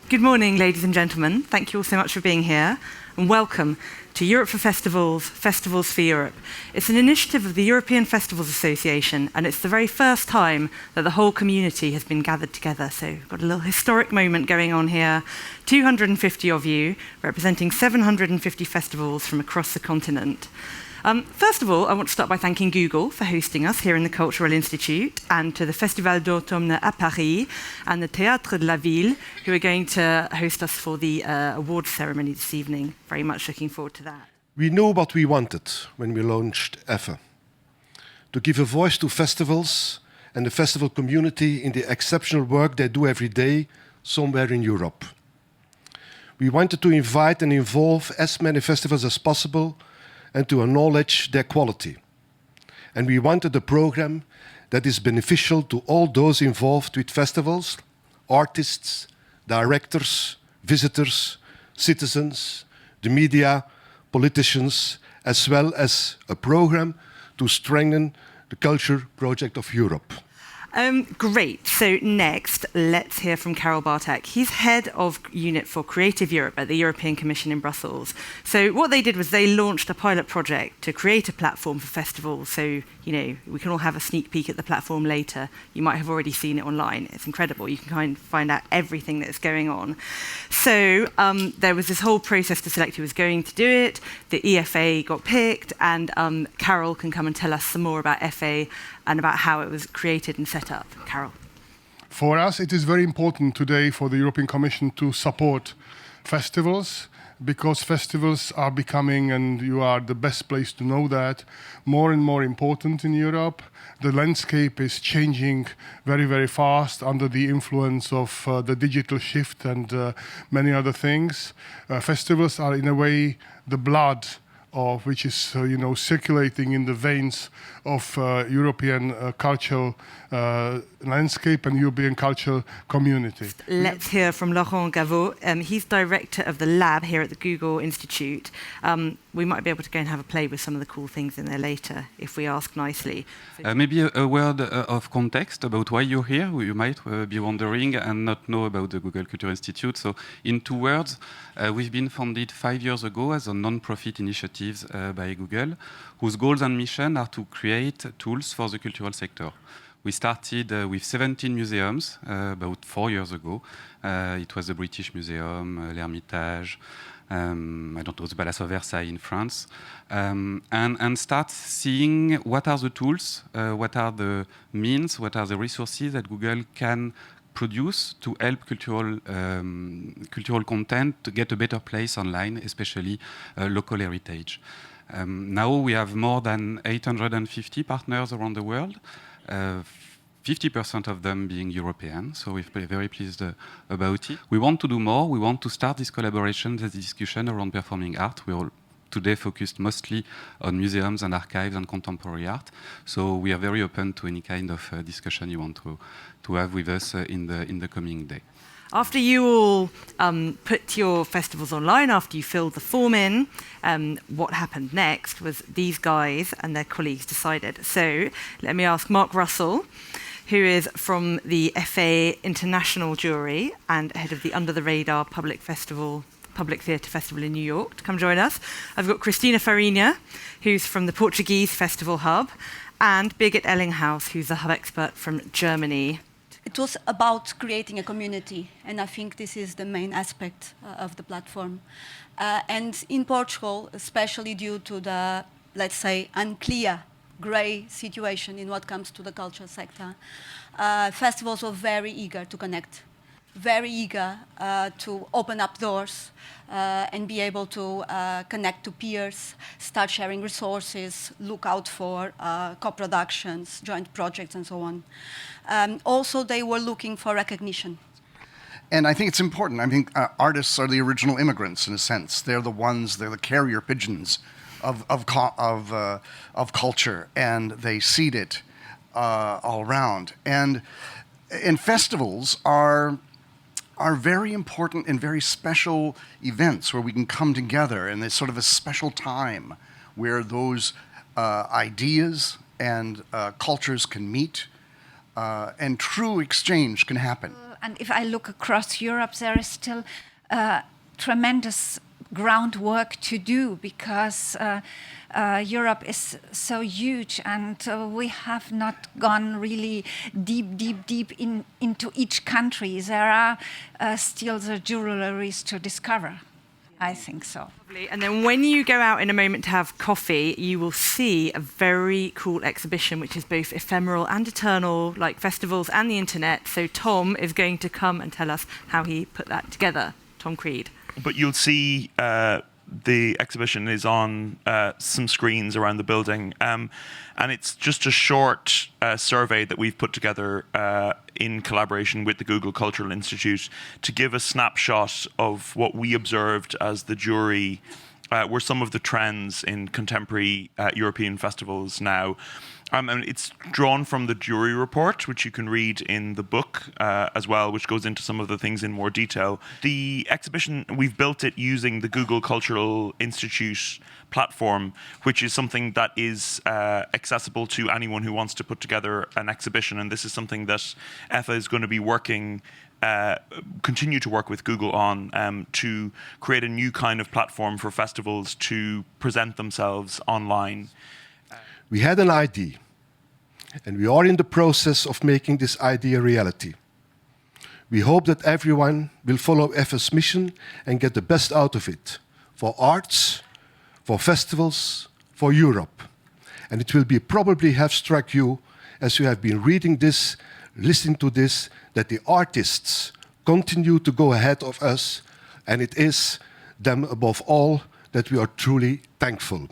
Good morning, ladies and gentlemen. Thank you all so much for being here, and welcome to Europe for Festivals, Festivals for Europe. It's an initiative of the European Festivals Association, and it's the very first time that the whole community has been gathered together. So we've got a little historic moment going on here. 250 of you, representing 750 festivals from across the continent. First of all, I want to start by thanking Google for hosting us here in the Cultural Institute, and to the Festival d'Automne à Paris and the Théâtre de la Ville, who are going to host us for the awards ceremony this evening. Very much looking forward to that. We knew what we wanted when we launched EFFE: to give a voice to festivals and the festival community in the exceptional work they do every day somewhere in Europe. We wanted to invite and involve as many festivals as possible and to acknowledge their quality. And we wanted a program that is beneficial to all those involved with festivals, artists, directors, visitors, citizens, the media, politicians, as well as a program to strengthen the culture project of Europe. Great. So next, let's hear from Karel Bartek. He's head of unit for Creative Europe at the European Commission in Brussels. So what they did was they launched a pilot project to create a platform for festivals. So, you know, we can all have a sneak peek at the platform later. You might have already seen it online. It's incredible. You can kind of find out everything that's going on. So there was this whole process to select who was going to do it. The EFFE got picked, and Karel can come and tell us some more about EFFE and about how it was created and set up. Karel. For us, it is very important today for the European Commission to support festivals, because festivals are becoming, and you are the best place to know that, more and more important in Europe. The landscape is changing very, very fast under the influence of the digital shift and many other things. Festivals are, in a way, the blood of which is circulating in the veins of European cultural landscape and European cultural community. Let's hear from Laurent Gavot. He's director of the lab here at the Google Institute. We might be able to go and have a play with some of the cool things in there later, if we ask nicely. Maybe a word of context about why you're here. You might be wondering and not know about the Google Culture Institute. So in 2 words, we've been founded 5 years ago as a non-profit initiative by Google, whose goals and mission are to create tools for the cultural sector. We started with 17 museums about 4 years ago. It was the British Museum, l'Hermitage, I don't know, the Palace of Versailles in France, and start seeing what are the tools, what are the means, what are the resources that Google can produce to help cultural content to get a better place online, especially local heritage. Now we have more than 850 partners around the world, 50% of them being European, so we're very pleased about it. We want to do more. We want to start this collaboration, this discussion around performing art. We're all today focused mostly on museums and archives and contemporary art, so we are very open to any kind of discussion you want to have with us in the coming day. After you all put your festivals online, after you filled the form in, what happened next was these guys and their colleagues decided. So let me ask Mark Russell, who is from the EFFE International Jury and head of the Under the Radar Public Theatre Festival in New York, to come join us. I've got Cristina Farinha, who's from the Portuguese Festival Hub, and Birgit Ellinghaus, who's a hub expert from Germany. It was about creating a community, and I think this is the main aspect of the platform. And in Portugal, especially due to the, let's say, unclear grey situation in what comes to the culture sector, festivals were very eager to connect, very eager to open up doors and be able to connect to peers, start sharing resources, look out for co-productions, joint projects, and so on. Also, they were looking for recognition. And I think it's important. I think artists are the original immigrants in a sense. They're the carrier pigeons of culture, and they seed it all around. And festivals are very important and very special events where we can come together, and there's sort of a special time where those ideas and cultures can meet, and true exchange can happen. and if I look across Europe, there is still tremendous groundwork to do, because Europe is so huge, and we have not gone really deep into each country. There are still the jewelries to discover. I think so. And then when you go out in a moment to have coffee, you will see a very cool exhibition, which is both ephemeral and eternal, like festivals and the internet. So Tom is going to come and tell us how he put that together. Tom Creed. But you'll see the exhibition is on some screens around the building. And it's just a short survey that we've put together in collaboration with the Google Cultural Institute to give a snapshot of what we observed as the jury were some of the trends in contemporary European festivals now. And it's drawn from the jury report, which you can read in the book as well, which goes into some of the things in more detail. The exhibition, we've built it using the Google Cultural Institute platform, which is something that is accessible to anyone who wants to put together an exhibition. And this is something that EFFE is going to be working continue to work with Google on to create a new kind of platform for festivals to present themselves online. We had an idea, and we are in the process of making this idea a reality. We hope that everyone will follow EFFE's mission and get the best out of it, for arts, for festivals, for Europe. And it will probably have struck you, as you have been reading this, listening to this, that the artists continue to go ahead of us, and it is them above all that we are truly thankful.